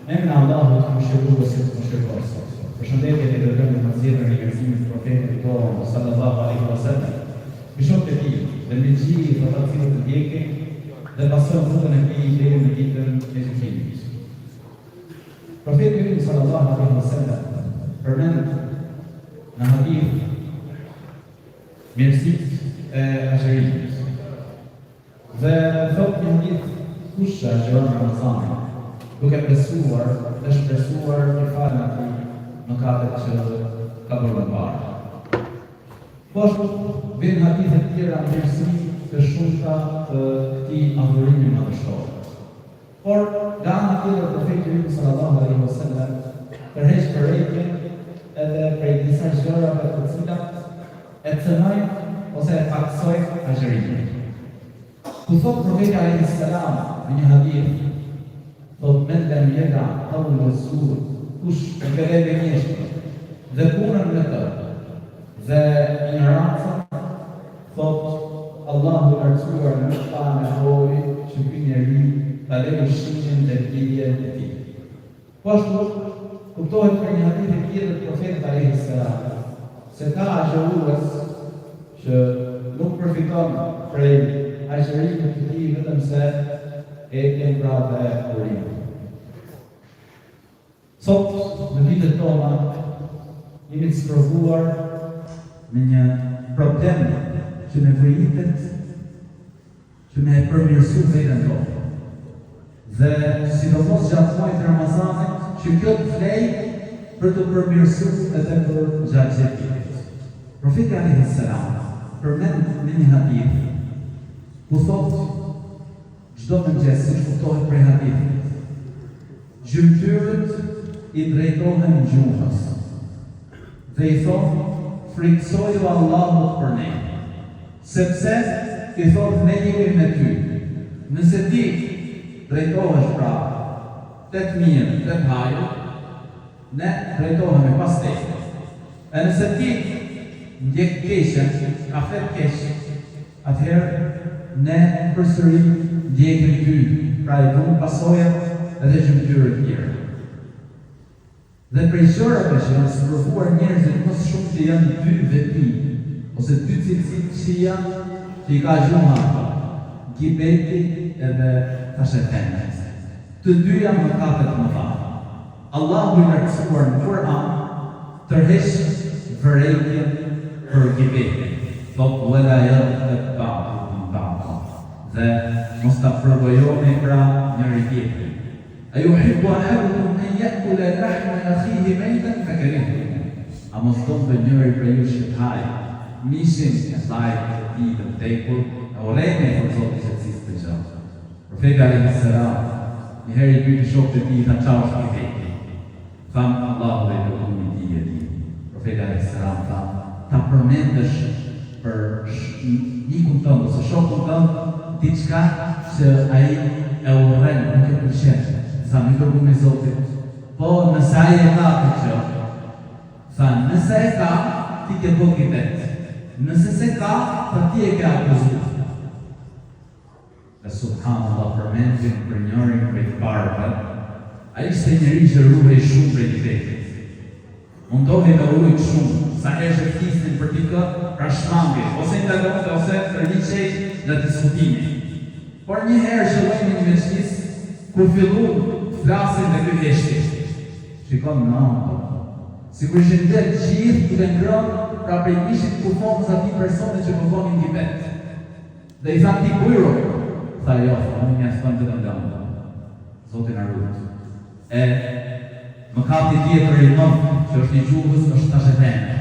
Emrin Allahut të mëshiruesit të mëshiruesit. Përshëndetje dhe dërgojmë të zgjedhur në njerëzimin e profetit tonë sallallahu alaihi wasallam. Bishop të tij dhe me gjithë ata që të ndjekin dhe pasojnë rrugën e tij deri në ditën e gjykimit. Profeti sallallahu alaihi wasallam përmend në hadith mirësitë e agjerimit. Dhe thotë një hadith kush agjeron Ramazanin duke besuar dhe shpresuar një falë ati mëkatet që ka bërë më parë. Poshtë vjen hadithe të tjera mirësi të shumta të këtij adhurimi madhështor. Por nga ana tjetër profeti sallallahu alaihi wasallam tërheq përrejtjen edhe prej disa gjërave të cilat e cënojnë ose e paksojnë agjërimin. Ku thot profeti alaihi salam në një hadith, thot men lem jeda qawlu zur, kush e bërë njështë dhe punën me të dhe ignoranca, thot Allahu lartësuar nuk ka nevojë që ky njeri ta lejë shqipin dhe lidhjen e tij. Poshtu kuptohet për një hadith e tjetër të profetit alaihi salam se ka agjërues që nuk përfiton prej agjërimit të tij vetëm se e pra dhe urinë. Sot, në vitet tona, jemi të sprovuar në një problem që nevojitet që me e përmirësu vetën tonë. Dhe sidomos gjatë muajit të Ramazanit, që kjo të flej për të përmirësu edhe për gjatë jetit. Profeti alaihi salam përmend në një hadith ku thotë çdo mëngjes siç kuptohet prej hadithit, gjymtyrët i drejtohen gjuhës dhe i thonë friksoju Allahut për ne, sepse i thonë ne jemi me ty. Nëse ti drejtohesh pra të mirë, të hajër, ne drejtohemi pas teje. E nëse ti ndjek keqen, ka flet keq, atëherë ne përsëri ndjekim ty, pra i vëmë pasojat edhe gjymtyrët tjera. Dhe prej gjërave që janë sprovuar njerëzit më shumë që janë dy veprim, ose dy cilësit që janë që i ka gjuha, gibeti edhe tashetene. Të dyja mëkatet më madhe. Allahu i lartësuar në Kur'an tërheq vërejtjen për gibetin. Thotë wala yaghdab ba'dukum ba'dan. Dhe mos ta përvojoni pra njëri tjetrin. Ayuhibbu ahadukum an ya'kula lahma akhihi maytan fakarihtumu. A mos don të njëri prej jush të hajë mishin e vllajt të tij të vdekur, e urrejnë për Zotin se cilësit të gjatë. Profeti alaihi salam një herë i pyeti shokët e tij ta çfarë është gibeti. Tham Allahu dhe dërgumi i tij e tij. Profeti alaihi salam tha ta përmendesh për nikun tënd ose shokun tënd diçka që ai e urren, nuk e pëlqen. Sa më dërgumi i Zotit. Po nëse ai e ka këtë gjë, tha nëse e ka, ti ke bërë gibet. Nëse se ka, pa ti e ke akuzuar. Dhe subhanallahu përmendin për njërin prej të parëve, ai ishte njëri që ruhej shumë prej gibetit. Mundohej me ujë shumë, sa herë që flisnin për dikë, pra shmange, ose ndagonte ose përliqej në diskutime. Por një herë shëllojnë një mezhlis, ku fillu flasin dhe ky heshti. Shikon në anë, sikur ishin ndet gjithë duke ngrënë pra prej mishit kufomës atij personi që përvonin gibet. Dhe i tha ti bujro, tha jo, unë një aston të nga. Zotin na ruaj. E mëkati tjetër i madh që është i gjuhës është tashetene.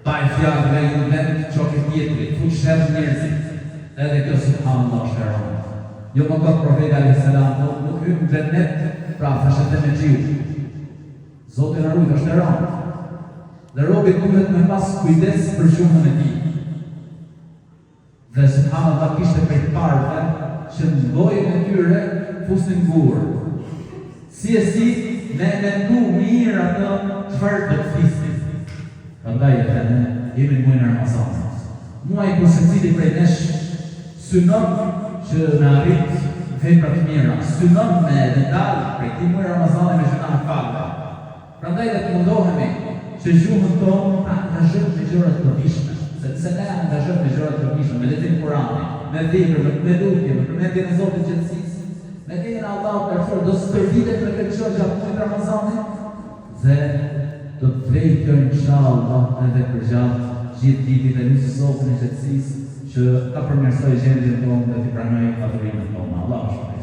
Pa e fjallë dhe i në vend qoke tjetëri, fut shërë njerëzit, edhe kjo subhanallahu shëron. Jo më këtë profeti alaihi salam, nuk hymë në xhenet, pra tashetene gjiu. Zotin na ruaj, është shëron. Dhe robi duhet me pas kujdes për gjuhën e tij. Dhe subhanallahu kishte prej parëve që në gojën e tyre fusnin gurë. Si e si, ne mendu mirë atë çfarë do të flisnin. Prandaj edhe ne jemi në muajin e Ramazanit. Muaji kur secili prej nesh synon që na arrit vepra të mira, synon me dalë prej këtij muaji Ramazanit Prandaj dhe të mundohemi që gjuhën tonë ta angazhojmë me gjëra të dobishme, sepse ne angazhojmë me gjëra të dobishme, me lexim Kur'anit, me dhikr, me lutje, me përmendjen e Zotit gjithësisë, me dinën e Allahut të fortë, do stërvitet me këtë gjë gjatë muajit Ramazanit dhe do të vejë kjo inshallah edhe për gjatë gjithë vitit e lutem Zotin e gjithësisë që ta përmirësojë gjendjen tonë dhe të pranojë adhurimin tonë. Allah